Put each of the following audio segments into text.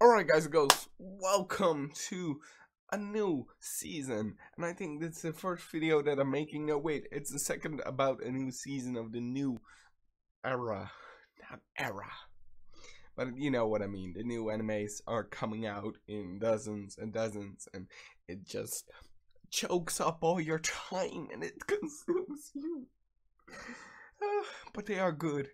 Alright guys and girls, welcome to a new season, and I think this is the first video that I'm making. No wait, it's the second about a new season of the new era. Not era, but you know what I mean. The new animes are coming out in dozens and dozens, and it just chokes up all your time and it consumes you. But they are good.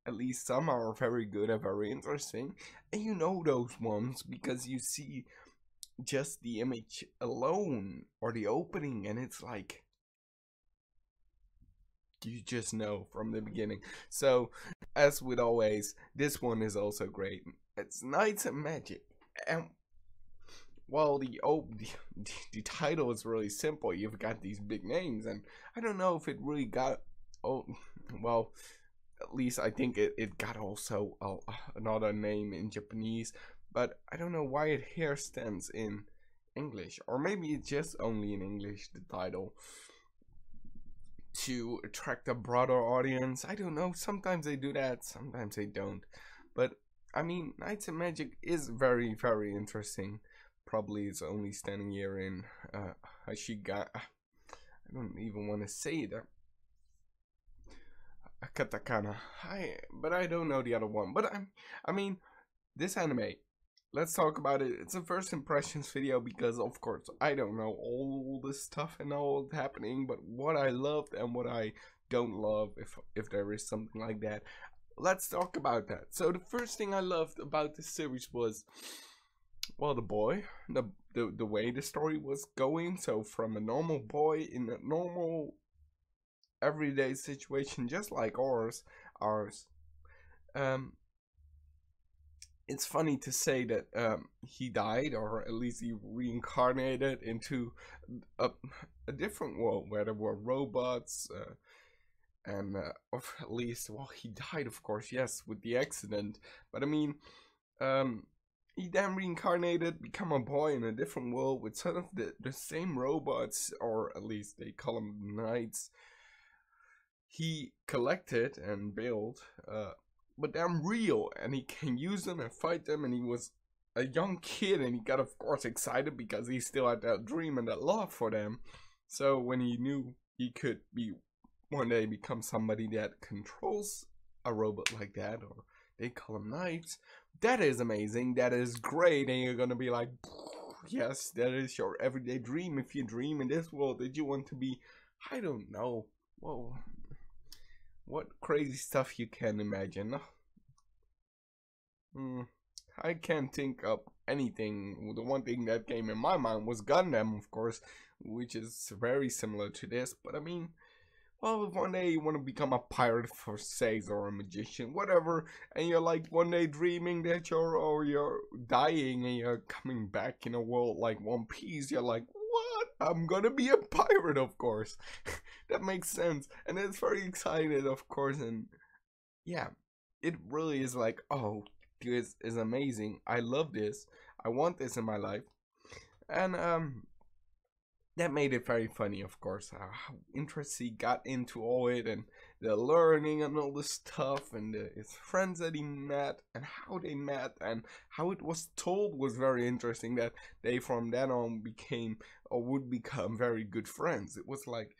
At least some are very good and very interesting. And you know those ones because you see just the image alone or the opening, and it's like you just know from the beginning. So, as with always, this one is also great. It's Knights and Magic. And well, the title is really simple. You've got these big names, and I don't know if it really got well. At least I think it got also another name in Japanese, but I don't know why it here stands in English, or maybe it's just only in English, the title, to attract a broader audience. I don't know, sometimes they do that, sometimes they don't, but I mean, Knights and Magic is very, very interesting. Probably it's only standing here in Hashiga. I don't even want to say that. Katakana. But I don't know the other one. But I mean, this anime, let's talk about it. It's a first impressions video because, of course, I don't know all this stuff and all happening, but what I loved and what I don't love, if there is something like that. Let's talk about that. So the first thing I loved about this series was, well, the boy, the way the story was going. So from a normal boy in a normal everyday situation, just like ours. It's funny to say that he died, or at least he reincarnated into a different world where there were robots, and or at least, well, he died, of course, yes, with the accident. But I mean, he then reincarnated, become a boy in a different world with sort of the same robots, or at least they call them knights. He collected and built, but they're real, and he can use them and fight them, and he was a young kid, and he got, of course, excited because he still had that dream and that love for them. So when he knew he could be one day become somebody that controls a robot like that, or they call them knights, that is amazing, that is great, and you're gonna be like, yes, that is your everyday dream. If you dream in this world that you want to be, I don't know, whoa, what crazy stuff you can imagine. I can't think of anything. The one thing that came in my mind was Gundam, of course, which is very similar to this. But I mean, well, if one day you want to become a pirate, for sakes, or a magician, whatever, and you're like one day dreaming that you're dying and you're coming back in a world like One Piece, you're like, I'm gonna be a pirate, of course. That makes sense, and it's very excited, of course, and yeah, it really is like, oh, this is amazing. I love this. I want this in my life, and that made it very funny, of course, how interested he got into all it, and the learning and all this stuff, and his friends that he met, and how they met, and how it was told was very interesting, that they from then on became, or would become, very good friends. It was like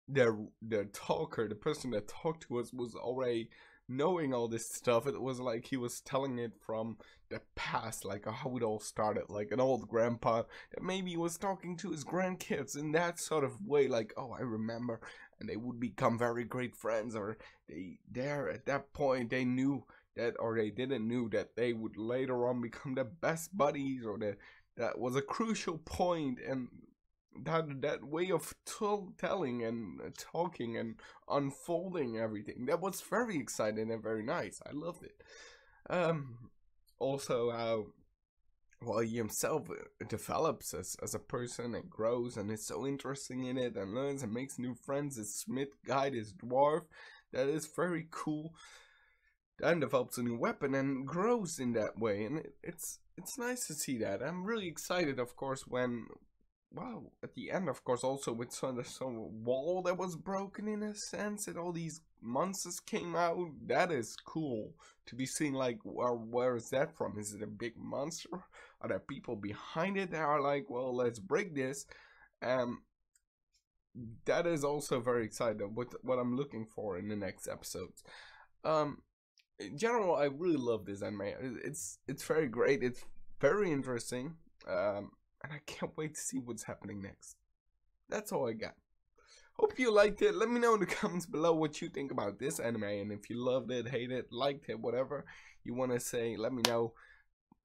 the talker, the person that talked to us, was already knowing all this stuff. It was like he was telling it from the past, like how it all started, like an old grandpa that maybe was talking to his grandkids in that sort of way, like, oh, I remember, and they would become very great friends, or there at that point they knew that, or they didn't knew that they would later on become the best buddies, or that was a crucial point, and that way of telling and talking and unfolding everything, that was very exciting and very nice. I loved it. Also how, well, he himself develops as a person and grows and is so interesting in it and learns and makes new friends. His smith guy, his dwarf, that is very cool. Then develops a new weapon and grows in that way, and it's nice to see that. I'm really excited, of course, when well, at the end, of course, also with some wall that was broken in a sense, and all these monsters came out. That is cool to be seeing. Like, well, where is that from? Is it a big monster? Are there people behind it that are like, well, let's break this? That is also very exciting. What I'm looking for in the next episodes. In general, I really love this anime. It's very great. It's very interesting. And I can't wait to see what's happening next. That's all I got. Hope you liked it. Let me know in the comments below what you think about this anime, and if you loved it, hated it, liked it, whatever you want to say, let me know.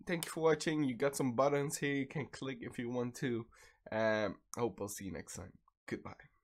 Thank you for watching. You got some buttons here you can click if you want to. Hope I'll see you next time. Goodbye.